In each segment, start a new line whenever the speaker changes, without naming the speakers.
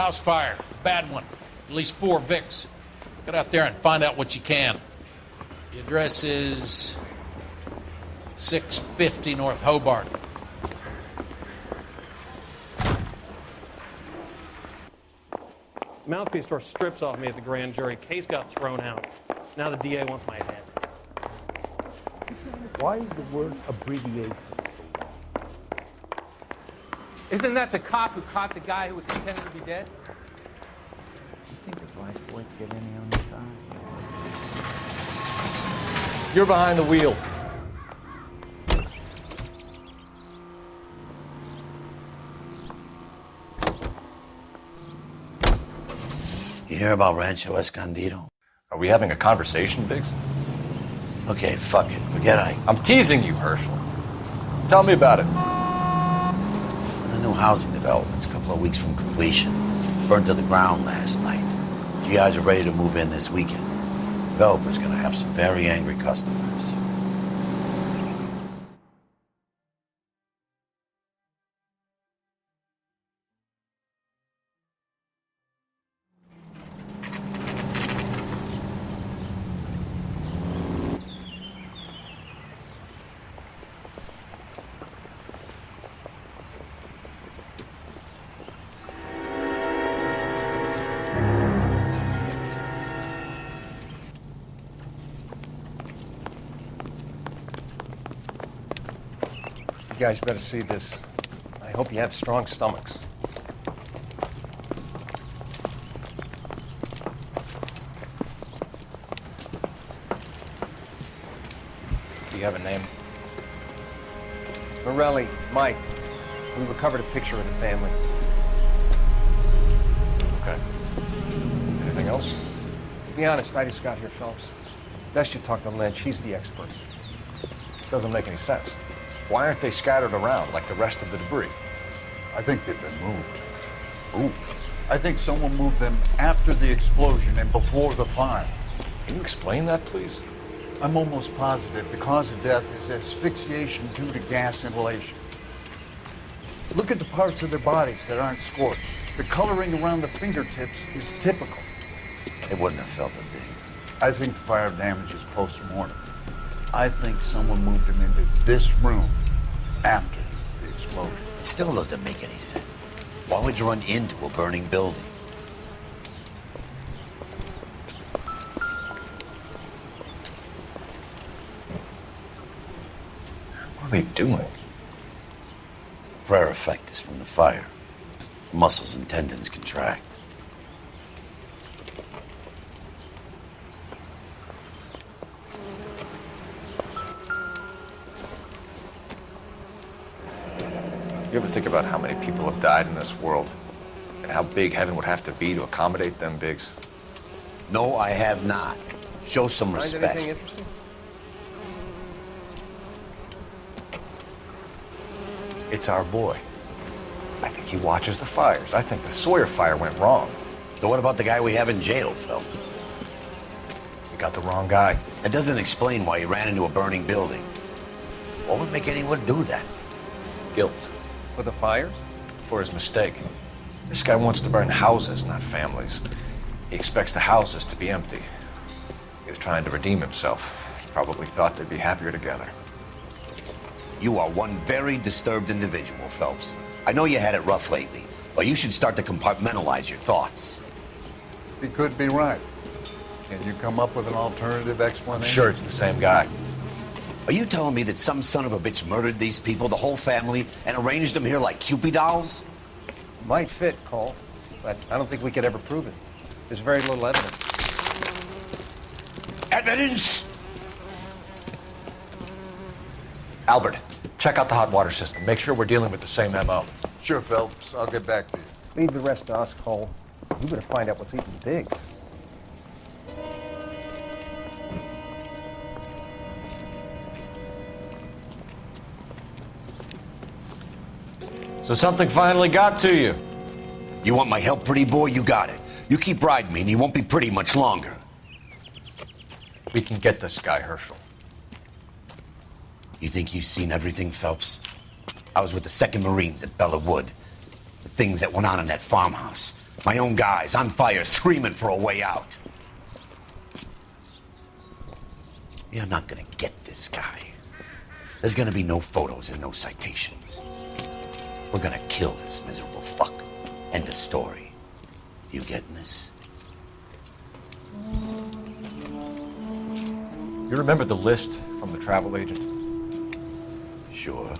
house fire. Bad one. At least 4 Vicks. Get out there and find out what you can. The address is 650 North Hobart.
Mouthpiece store strips off me at the grand jury. Case got thrown out. Now the DA wants my head.
Why is the word abbreviation?
Isn't that the cop who caught the guy who was intended to be dead?
You think the vice boys get any on the side?
You're behind the wheel.
You hear about Rancho Escondido?
Are we having a conversation, Biggs?
Okay, fuck it. Forget
I'm teasing you, Herschel. Tell me about it.
The new housing development's a couple of weeks from completion. Burned to the ground last night. GIs are ready to move in this weekend. Developer's gonna have some very angry customers.
You guys better see this. I hope you have strong stomachs. Do you have a name? Morelli, Mike. We recovered a picture of the family. Okay. Anything else? To be honest, I just got here, Phelps. Best you talk to Lynch. He's the expert. Doesn't make any sense. Why aren't they scattered around like the rest of the debris?
I think they've been moved.
Ooh.
I think someone moved them after the explosion and before the fire.
Can you explain that, please?
I'm almost positive the cause of death is asphyxiation due to gas inhalation. Look at the parts of their bodies that aren't scorched. The coloring around the fingertips is typical.
They wouldn't have felt a thing.
I think the fire damage is post-mortem. I think someone moved him into this room after the explosion.
It still doesn't make any sense. Why would you run into a burning building?
What are they doing?
Prayer effect is from the fire. Muscles and tendons contract.
You ever think about how many people have died in this world? And how big heaven would have to be to accommodate them, Biggs?
No, I have not. Show some
Find
respect.
anything interesting? It's our boy. I think he watches the fires. I think the Sawyer fire went wrong.
So what about the guy we have in jail, Phelps?
We got the wrong guy.
That doesn't explain why he ran into a burning building. What would make anyone do that?
Guilt. For the fires? For his mistake. This guy wants to burn houses, not families. He expects the houses to be empty. He was trying to redeem himself. He probably thought they'd be happier together.
You are one very disturbed individual, Phelps. I know you had it rough lately, but you should start to compartmentalize your thoughts.
He could be right. Can you come up with an alternative explanation?
I'm sure it's the same guy.
Are you telling me that some son of a bitch murdered these people, the whole family, and arranged them here like Cupid dolls?
Might fit, Cole, but I don't think we could ever prove it. There's very little evidence.
Evidence?
Albert, check out the hot water system. Make sure we're dealing with the same MO.
Sure, Phelps. I'll get back to you.
Leave the rest to us, Cole. We better find out what's eating Biggs. So something finally got to you.
You want my help, pretty boy? You got it. You keep riding me and you won't be pretty much longer.
We can get this guy, Herschel.
You think you've seen everything, Phelps? I was with the 2nd Marines at Bella Wood. The things that went on in that farmhouse. My own guys on fire, screaming for a way out. You're not gonna get this guy. There's gonna be no photos and no citations. We're gonna kill this miserable fuck. End of story. You getting this?
You remember the list from the travel agent?
Sure.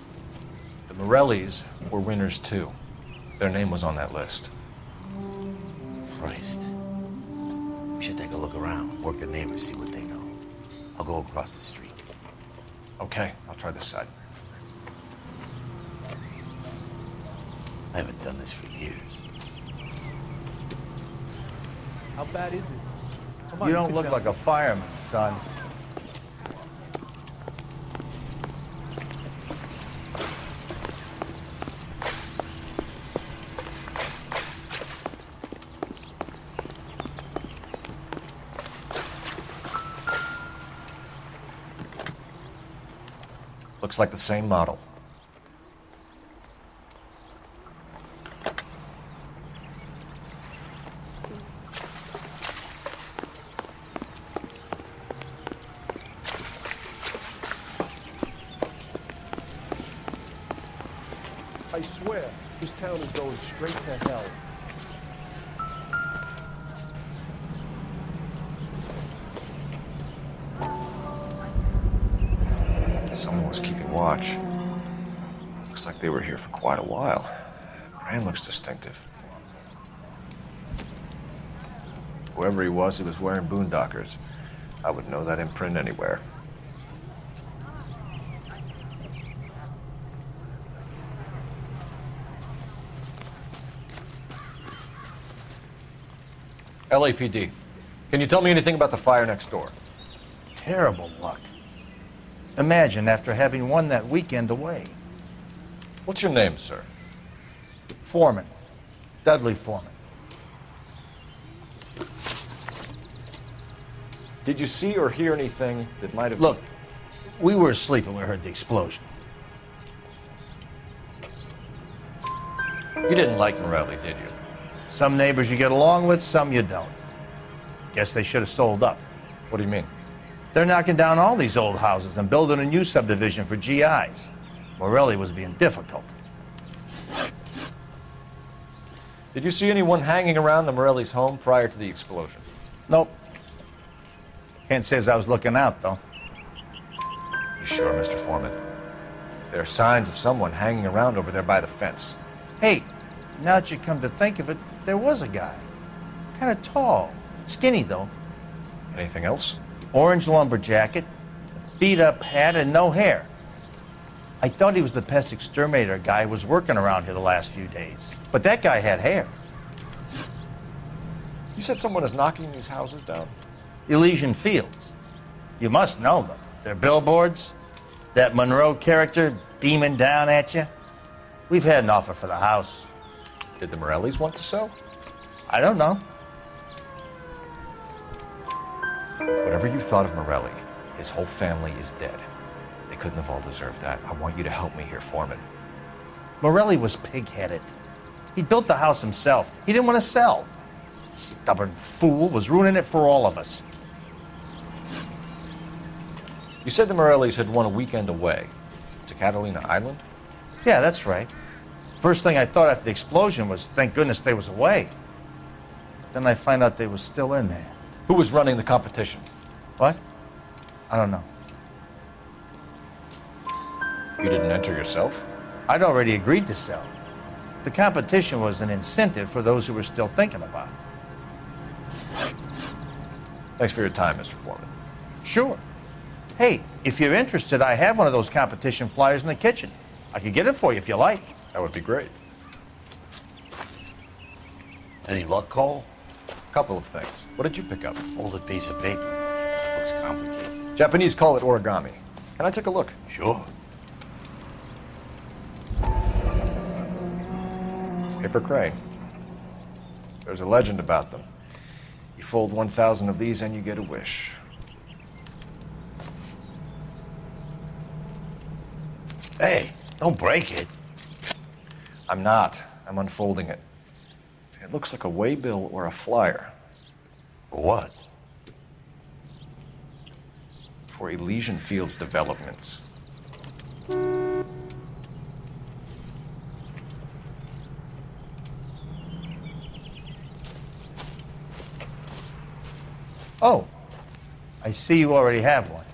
The Morellis were winners too. Their name was on that list.
Christ. We should take a look around, work the neighbors, see what they know. I'll go across the street.
Okay, I'll try this side.
I haven't done this for years.
How bad is it? Come on,
You don't
can
look
tell
like
me.
a fireman, son.
Looks like the same model.
I swear, this town is going straight to hell.
Someone was keeping watch. Looks like they were here for quite a while. Brand looks distinctive. Whoever he was wearing boondockers. I would know that imprint anywhere. LAPD, can you tell me anything about the fire next door?
Terrible luck. Imagine after having won that weekend away.
What's your name, sir?
Foreman. Dudley Foreman.
Did you see or hear anything that might have...
Look, we were asleep when we heard the explosion.
You didn't like Morelli, did you?
Some neighbors you get along with, some you don't. Guess they should have sold up.
What do you mean?
They're knocking down all these old houses and building a new subdivision for GIs. Morelli was being difficult.
Did you see anyone hanging around the Morelli's home prior to the explosion?
Nope. Can't say as I was looking out, though.
You sure, Mr. Foreman? There are signs of someone hanging around over there by the fence.
Hey, now that you come to think of it, there was a guy. Kind of tall. Skinny, though.
Anything else?
Orange lumber jacket, beat-up hat, and no hair. I thought he was the pest exterminator guy who was working around here the last few days. But that guy had hair.
You said someone is knocking these houses down?
Elysian Fields. You must know them. They're billboards. That Monroe character beaming down at you. We've had an offer for the house.
Did the Morellis want to sell?
I don't know.
Whatever you thought of Morelli, his whole family is dead. They couldn't have all deserved that. I want you to help me here, Foreman.
Morelli was pig-headed. He built the house himself. He didn't want to sell. Stubborn fool was ruining it for all of us.
You said the Morellis had won a weekend away to Catalina Island?
Yeah, that's right. First thing I thought after the explosion was, thank goodness they was away. Then I find out they was still in there.
Who was running the competition?
What? I don't know.
You didn't enter yourself?
I'd already agreed to sell. The competition was an incentive for those who were still thinking about it.
Thanks for your time, Mr. Foreman.
Sure. Hey, if you're interested, I have one of those competition flyers in the kitchen. I could get it for you if you like.
That would be great.
Any luck, Cole?
Couple of things. What did you pick up?
Folded piece of paper. Looks complicated.
Japanese call it origami. Can I take a look?
Sure.
Paper crane. There's a legend about them. You fold 1,000 of these and you get a wish.
Hey, don't break it.
I'm not. I'm unfolding it. It looks like a waybill or a flyer
For what?
for Elysian Fields developments.
Oh, I see you already have one.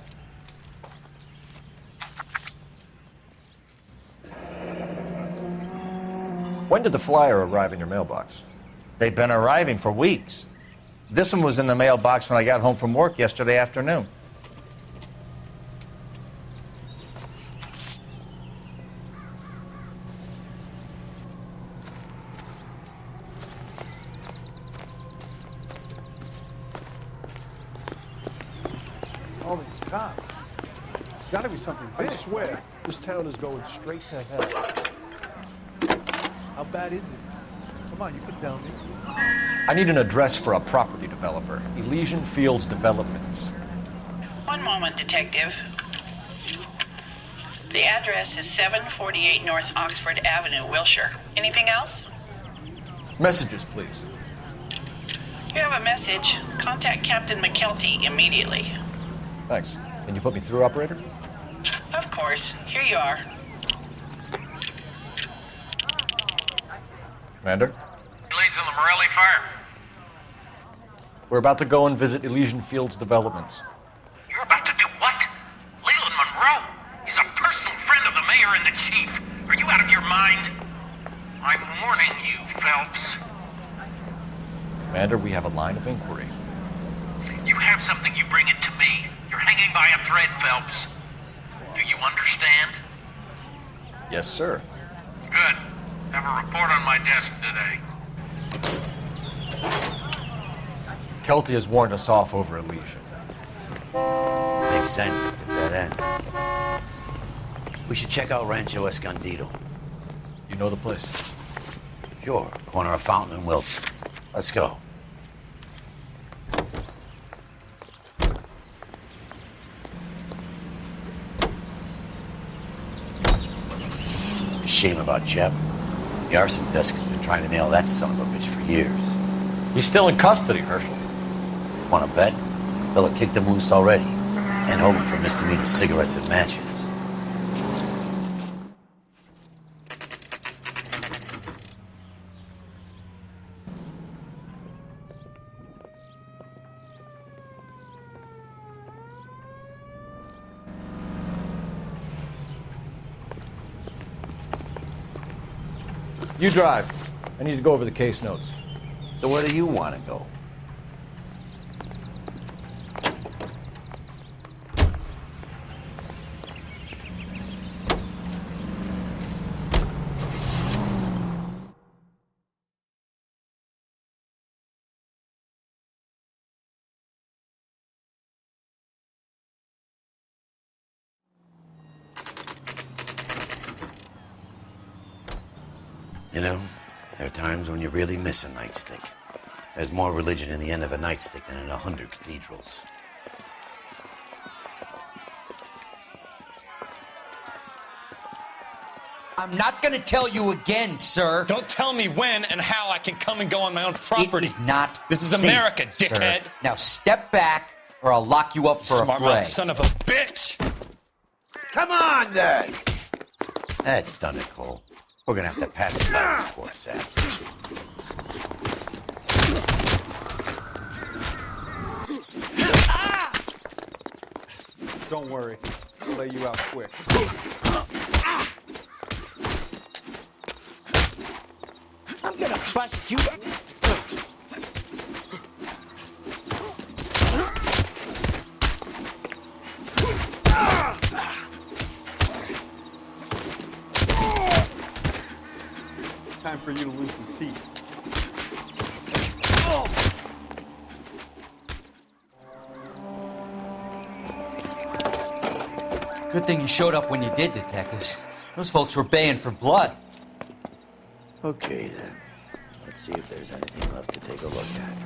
When did the flyer arrive in your mailbox?
They've been arriving for weeks. This one was in the mailbox when I got home from work yesterday afternoon.
All these cops. There's got to be something
I
big.
swear, this town is going straight to hell.
How bad is it? Come on, you can tell me.
I need an address for a property developer. Elysian Fields Developments.
One moment, Detective. The address is 748 North Oxford Avenue, Wilshire. Anything else?
Messages, please.
You have a message. Contact Captain McKelty immediately.
Thanks. Can you put me through, operator?
Of course. Here you are.
Commander?
Leads on the Morelli fire.
We're about to go and visit Elysian Fields Developments.
You're about to do what? Leland Monroe? He's a personal friend of the mayor and the chief. Are you out of your mind? I'm warning you, Phelps.
Commander, we have a line of inquiry.
You have something, you bring it to me. You're hanging by a thread, Phelps. Do you understand?
Yes, sir.
Good. Have a report on my desk today.
Kelty has warned us off over Elysian.
Makes sense. It's a dead end. We should check out Rancho Escondido.
You know the place?
Sure. Corner of Fountain and Wilson. Let's go. Shame about Chap. The arson desk has been trying to nail that son of a bitch for years.
He's still in custody, Herschel.
Want to bet? Fella kicked him loose already. Can't hold him for misdemeanor cigarettes and matches.
You drive. I need to go over the case notes.
So where do you want to go? You know, there are times when you really miss a nightstick. There's more religion in the end of a nightstick than in 100 cathedrals.
I'm not gonna tell you again, sir.
Don't tell me when and how I can come and go on my own property.
It is not
This is
safe,
America,
sir.
dickhead.
Now step back, or I'll lock you up for a
Smart
fray.
mouth son of a bitch.
Come on, then! That's done it, Cole. We're gonna have to pass it by these poor saps.
Don't worry. I'll lay you out quick.
I'm gonna bust you.
Time for you to lose some teeth.
Good thing you showed up when you did, detectives. Those folks were baying for blood.
Okay, then. Let's see if there's anything left to take a look at.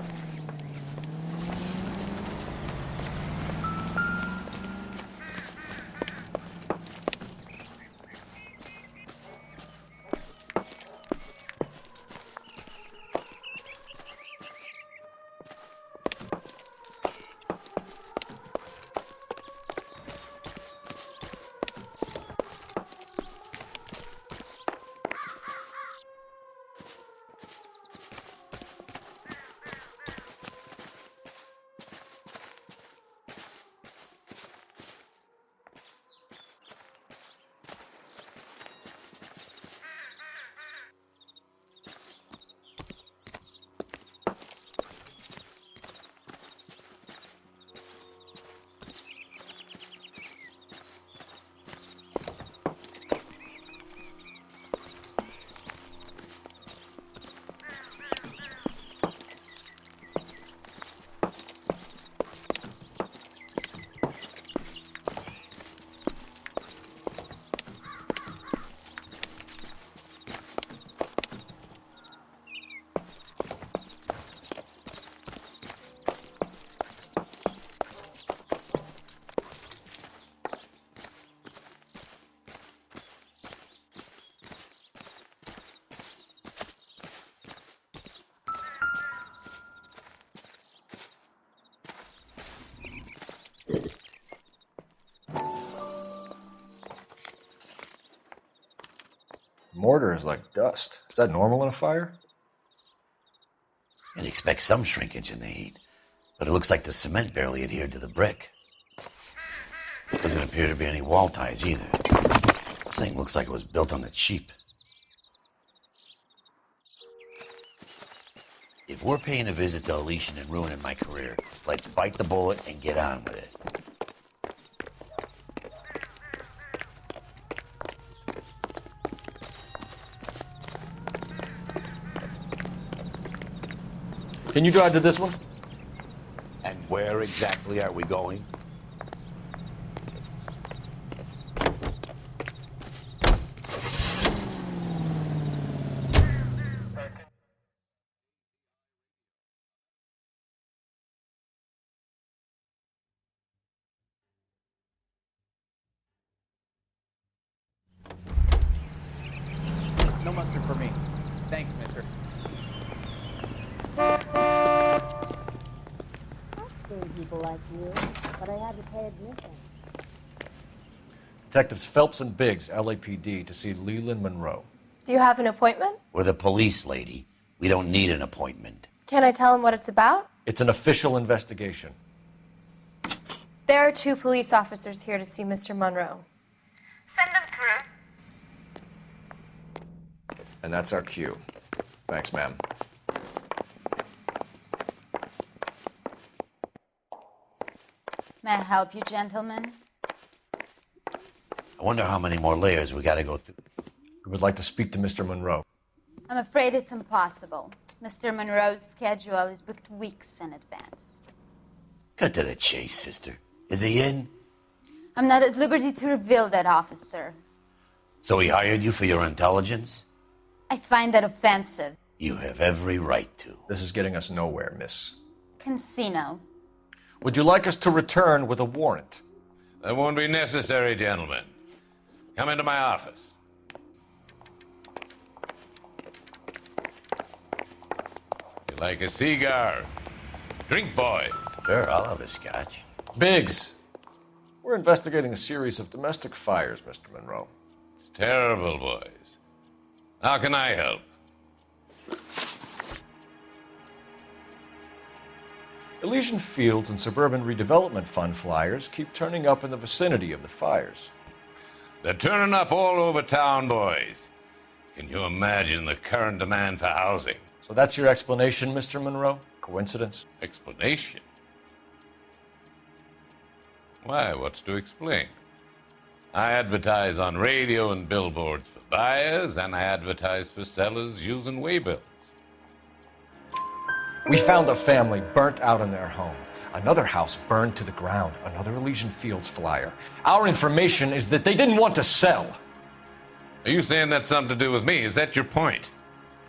Mortar is like dust. Is that normal in a fire?
You'd expect some shrinkage in the heat, but it looks like the cement barely adhered to the brick. Doesn't appear to be any wall ties either. This thing looks like it was built on the cheap. If we're paying a visit to Elysian and ruining my career, let's bite the bullet and get on with it.
Can you drive to this one?
And where exactly are we going?
No mustard for me. Thanks, mister.
People like you, but I had to pay admission.
Detectives Phelps and Biggs, LAPD, to see Leland Monroe.
Do you have an appointment?
We're the police, lady. We don't need an appointment.
Can I tell him what it's about?
It's an official investigation.
There are 2 police officers here to see Mr. Monroe.
Send them through.
And that's our cue. Thanks, ma'am.
May I help you, gentlemen?
I wonder how many more layers we gotta go through.
We would like to speak to Mr. Monroe.
I'm afraid it's impossible. Mr. Monroe's schedule is booked weeks in advance.
Cut to the chase, sister. Is he in?
I'm not at liberty to reveal that, officer.
So he hired you for your intelligence?
I find that offensive.
You have every right to.
This is getting us nowhere, miss.
Casino.
Would you like us to return with a warrant?
That won't be necessary, gentlemen. Come into my office. You like a cigar? Drink, boys.
Sure, I'll have a scotch.
Biggs, we're investigating a series of domestic fires, Mr. Monroe.
It's terrible, boys. How can I help?
Elysian Fields and Suburban Redevelopment Fund flyers keep turning up in the vicinity of the fires.
They're turning up all over town, boys. Can you imagine the current demand for housing?
So that's your explanation, Mr. Monroe? Coincidence?
Explanation? Why, what's to explain? I advertise on radio and billboards for buyers, and I advertise for sellers using waybills.
We found a family burnt out in their home. Another house burned to the ground. Another Elysian Fields flyer. Our information is that they didn't want to sell.
Are you saying that's something to do with me? Is that your point?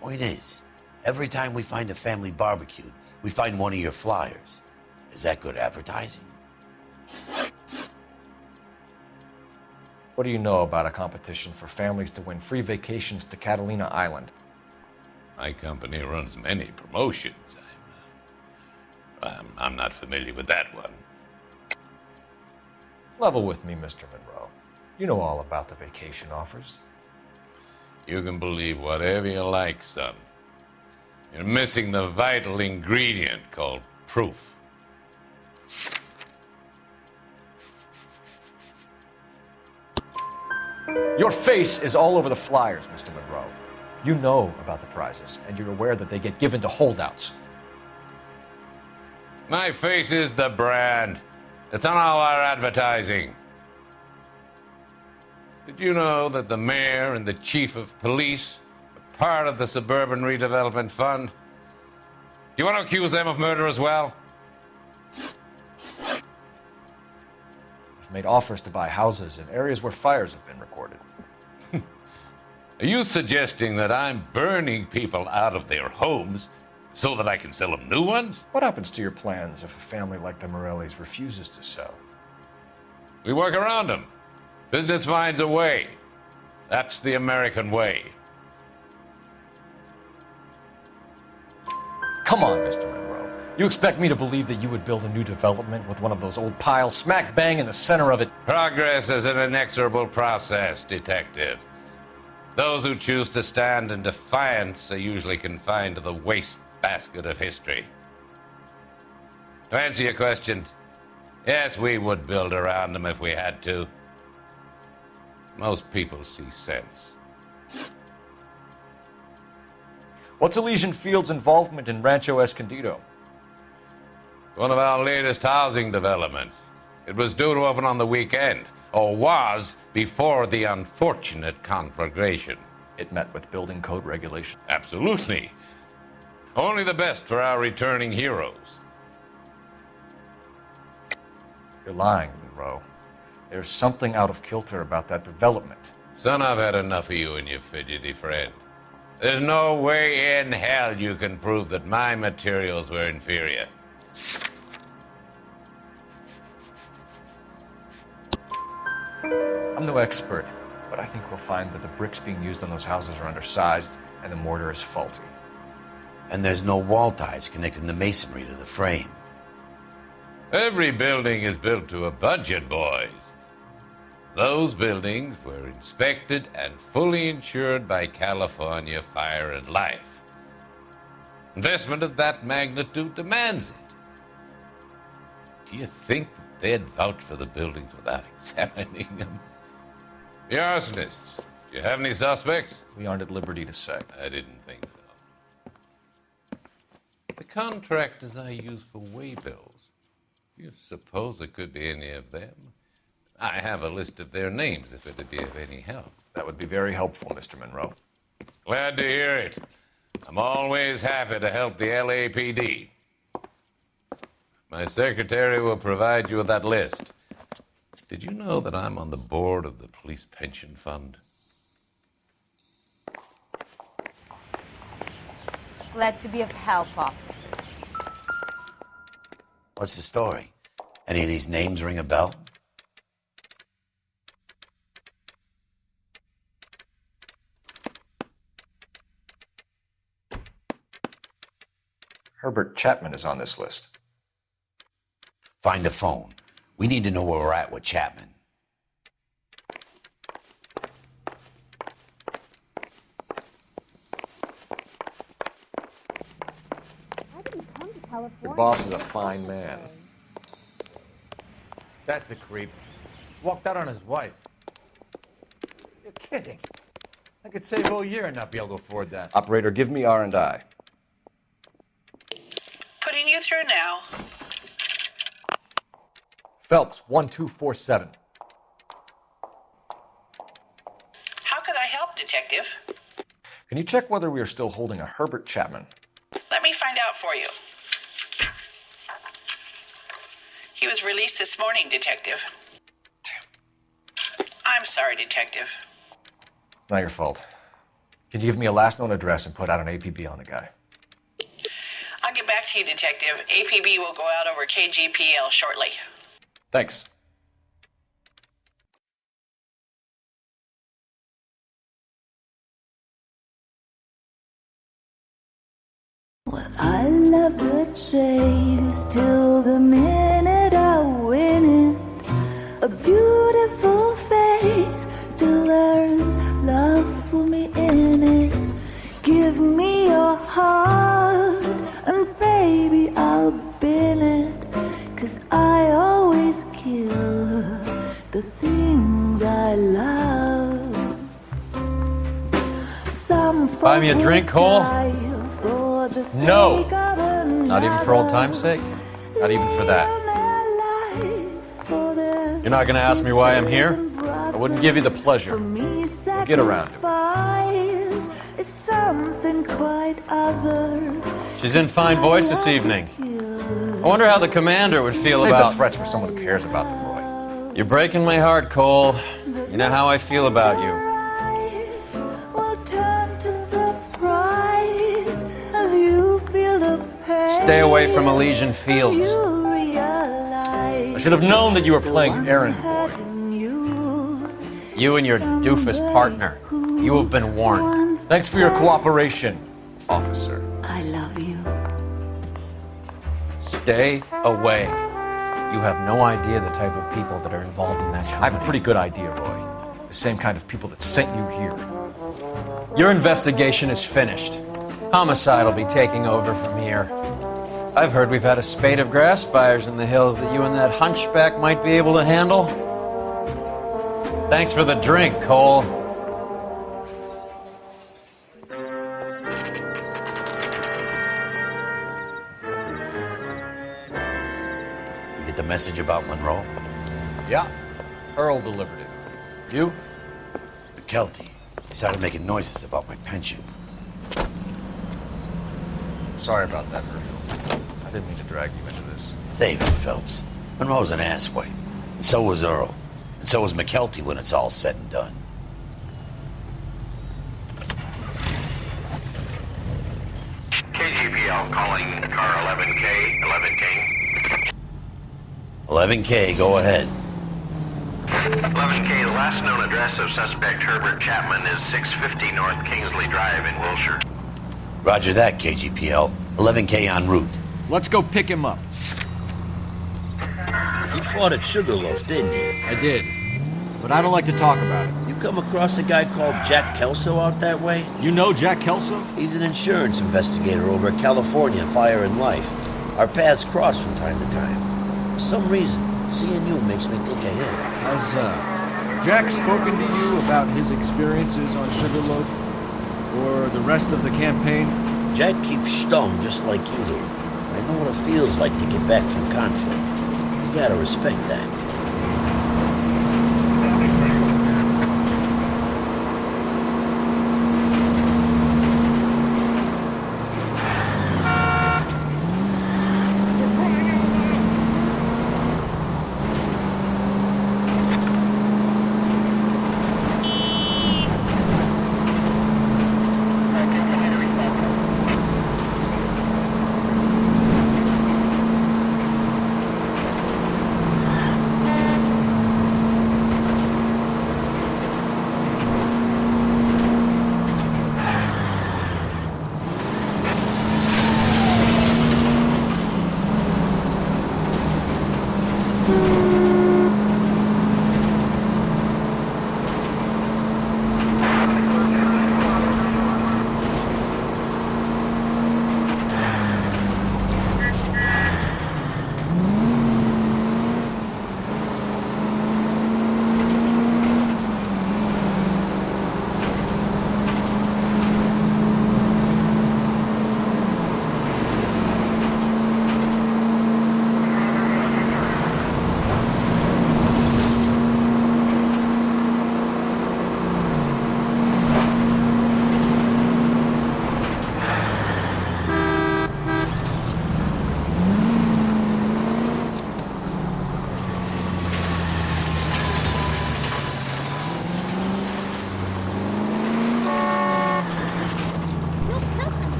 Point is, every time we find a family barbecued, we find one of your flyers. Is that good advertising?
What do you know about a competition for families to win free vacations to Catalina Island?
My company runs many promotions. I'm not familiar with that one.
Level with me, Mr. Monroe. You know all about the vacation offers.
You can believe whatever you like, son. You're missing the vital ingredient called proof.
Your face is all over the flyers, Mr. Monroe. You know about the prizes, and you're aware that they get given to holdouts.
My face is the brand. It's on all our advertising. Did you know that the mayor and the chief of police are part of the Suburban Redevelopment Fund? You want to accuse them of murder as well?
We've made offers to buy houses in areas where fires have been recorded.
Are you suggesting that I'm burning people out of their homes so that I can sell them new ones?
What happens to your plans if a family like the Morellis refuses to sell?
We work around them. Business finds a way. That's the American way.
Come on, Mr. Monroe. You expect me to believe that you would build a new development with one of those old piles smack bang in the center of it?
Progress is an inexorable process, detective. Those who choose to stand in defiance are usually confined to the wastebasket of history. To answer your question, yes, we would build around them if we had to. Most people see sense.
What's Elysian Fields' involvement in Rancho Escondido?
One of our latest housing developments. It was due to open on the weekend, or was before the unfortunate conflagration.
It met with building code regulations.
Absolutely. Only the best for our returning heroes.
You're lying, Monroe. There's something out of kilter about that development.
Son, I've had enough of you and your fidgety friend. There's no way in hell you can prove that my materials were inferior.
I'm no expert, but I think we'll find that the bricks being used on those houses are undersized and the mortar is faulty.
And there's no wall ties connecting the masonry to the frame.
Every building is built to a budget, boys. Those buildings were inspected and fully insured by California Fire and Life. Investment of that magnitude demands it. Do you think that they'd vouch for the buildings without examining them? The arsonists, do you have any suspects?
We aren't at liberty to say.
I didn't think so. The contractors I use for waybills, do you suppose it could be any of them? I have a list of their names if it'd be of any help.
That would be very helpful, Mr. Monroe.
Glad to hear it. I'm always happy to help the LAPD. My secretary will provide you with that list. Did you know that I'm on the board of the police pension fund?
Glad to be of help, officers.
What's the story? Any of these names ring a bell?
Herbert Chapman is on this list.
Find the phone. We need to know where we're at with Chapman.
Your boss is a fine man.
That's the creep. Walked out on his wife. You're kidding. I could save a whole year and not be able to afford that.
Operator, give me R&I.
Putting you through now.
Phelps, 1247.
How could I help, Detective?
Can you check whether we are still holding a Herbert Chapman?
Let me find out for you. He was released this morning, Detective. I'm sorry, Detective.
It's not your fault. Can you give me a last known address and put out an APB on the guy?
I'll get back to you, Detective. APB will go out over KGPL shortly.
Thanks.
Well, I love the chase till the minute I win it. A beautiful face till there's love for me in it. Give me your heart and baby I'll bin it. 'Cause I always kill the things I love. Some
Buy me a drink, Cole?
No.
Not even for old time's sake? Not even for that. You're not gonna ask me why I'm here?
I wouldn't give you the pleasure. We'll get around to it.
Is something quite other.
She's in fine voice this evening. I wonder how the commander would feel
Save
about...
the threats for someone who cares about them, Roy.
You're breaking my heart, Cole. You know how I feel about you.
Will turn to surprise as you feel the pain.
Stay away from Elysian Fields.
I should have known that you were playing errand boy.
You and your doofus partner. You have been warned.
Thanks for your cooperation, officer.
I love you.
Stay away. You have no idea the type of people that are involved in that company.
I have a pretty good idea, Roy. The same kind of people that sent you here.
Your investigation is finished. Homicide will be taking over from here. I've heard we've had a spate of grass fires in the hills that you and that hunchback might be able to handle. Thanks for the drink, Cole.
You get the message about Monroe?
Yeah. Earl delivered it. You?
McKelty. He started making noises about my pension.
Sorry about that, Virgil. I didn't mean to drag you into this.
Save it, Phelps. Monroe's an asswipe. And so was Earl. And so was McKelty when it's all said and done.
KGPL calling car 11K, 11K.
11K, go ahead.
11K, the last known address of suspect Herbert Chapman is 650 North Kingsley Drive in Wilshire.
Roger that, KGPL. 11K en route.
Let's go pick him up.
You fought at Sugarloaf, didn't you?
I did. But I don't like to talk about it.
You come across a guy called Jack Kelso out that way?
You know Jack Kelso?
He's an insurance investigator over at California Fire and Life. Our paths cross from time to time. For some reason, seeing you makes me think of him.
Has Jack spoken to you about his experiences on Sugarloaf? Or the rest of the campaign?
Jack keeps stum just like you do. I know what it feels like to get back from conflict. You gotta respect that.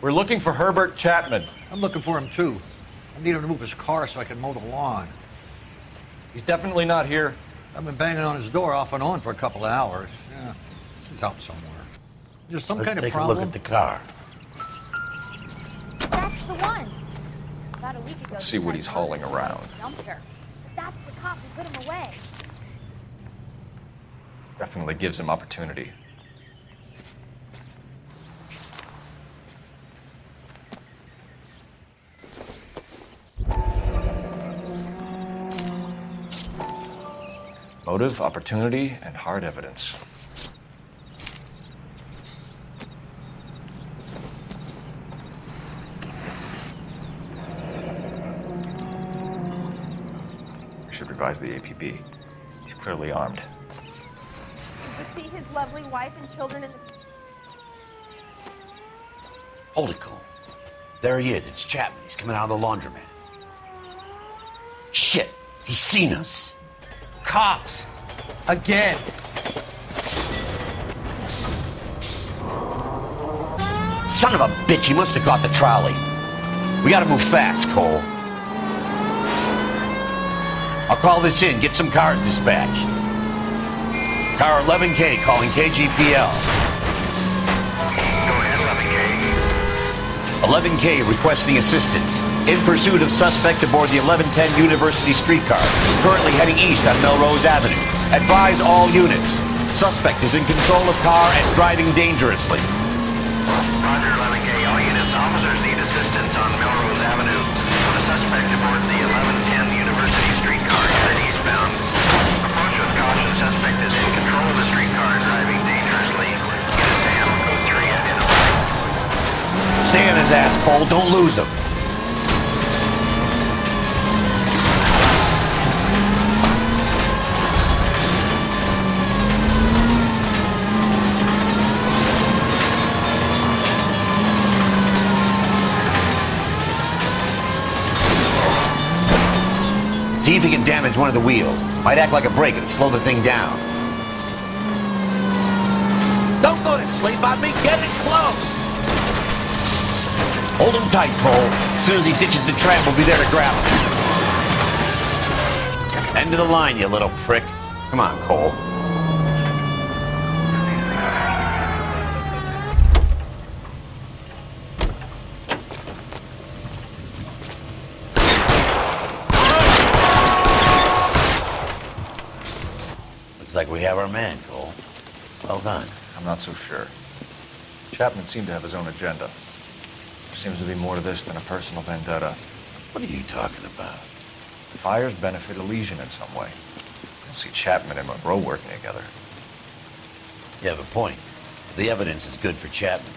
We're looking for Herbert Chapman.
I'm looking for him, too. I need him to move his car so I can mow the lawn.
He's definitely not here.
I've been banging on his door off and on for a couple of hours. Yeah, he's out somewhere. There's some
Let's
kind of
take
problem.
a look at the car.
That's the one. About a week ago.
Let's see what he's hauling around.
Dumpster. That's the cop who put him away.
Definitely gives him opportunity. Motive, opportunity, and hard evidence. We should revise the APB. He's clearly armed.
Did you see his lovely wife and children in the...
Hold it, Cole. There he is. It's Chapman. He's coming out of the laundromat. Shit! He's seen us.
Cops. Again.
Son of a bitch, he must have caught the trolley. We gotta move fast, Cole. I'll call this in, get some cars dispatched. Car 11K calling KGPL.
Go ahead, 11K.
11K requesting assistance.
In pursuit of suspect aboard the 1110 University streetcar, currently heading east on Melrose Avenue. Advise all units. Suspect is in control of car and driving dangerously.
Roger, 11K. All units, officers need assistance on Melrose Avenue. The suspect aboard the 1110 University streetcar headed eastbound. Approach with caution. Suspect is in control of the streetcar, driving dangerously. Units to handle code 3 identified.
Stay on his ass, Cole. Don't lose him. See if he can damage one of the wheels. Might act like a brake and slow the thing down. Don't go to sleep on me. Get it close. Hold him tight, Cole. As soon as he ditches the tram, we'll be there to grab him. End of the line, you little prick. Come on, Cole. Like we have our man, Cole. Well done.
I'm not so sure. Chapman seemed to have his own agenda. There seems to be more to this than a personal vendetta.
What are you talking about?
The fires benefit Elysian in some way. I don't see Chapman and Monroe working together.
You have a point. The evidence is good for Chapman.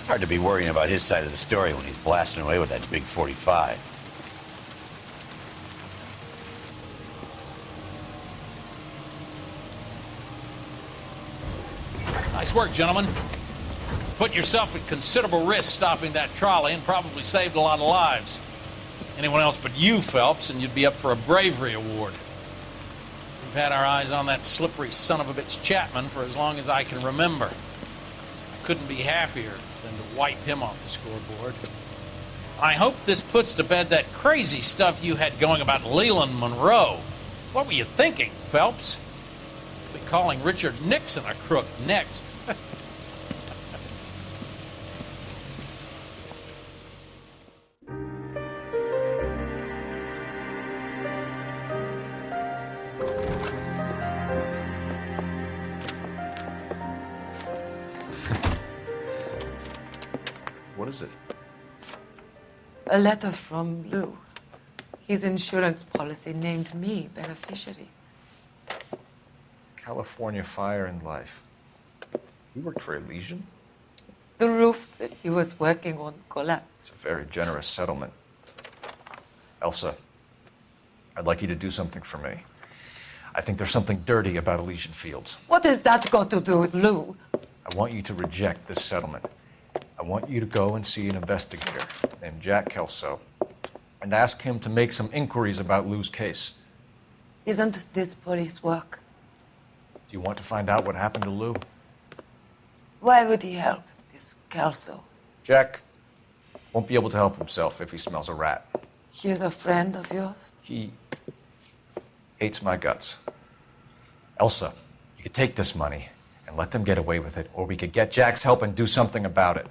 Hard to be worrying about his side of the story when he's blasting away with that big 45.
Nice work, gentlemen. Put yourself at considerable risk stopping that trolley and probably saved a lot of lives. Anyone else but you, Phelps, and you'd be up for a bravery award. We've had our eyes on that slippery son of a bitch Chapman for as long as I can remember. I couldn't be happier than to wipe him off the scoreboard. I hope this puts to bed that crazy stuff you had going about Leland Monroe. What were you thinking, Phelps? We'll be calling Richard Nixon a crook next.
What is it?
A letter from Lou. His insurance policy named me beneficiary.
California Fire and Life. You worked for Elysian?
The roof that he was working on collapsed.
It's a very generous settlement. Elsa, I'd like you to do something for me. I think there's something dirty about Elysian Fields.
What has that got to do with Lou?
I want you to reject this settlement. I want you to go and see an investigator named Jack Kelso and ask him to make some inquiries about Lou's case.
Isn't this police work?
Do you want to find out what happened to Lou?
Why would he help, this Kelso?
Jack won't be able to help himself if he smells a rat.
He's a friend of yours?
He hates my guts. Elsa, you could take this money and let them get away with it, or we could get Jack's help and do something about it.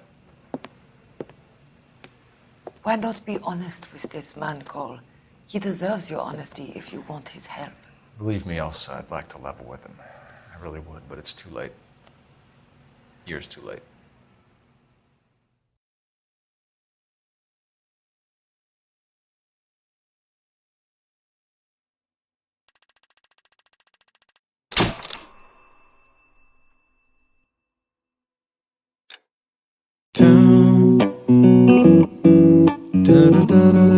Why not be honest with this man, Cole? He deserves your honesty if you want his help.
Believe me, Elsa, I'd like to level with him. I really would, but it's too late. Years too late.
Da da da da.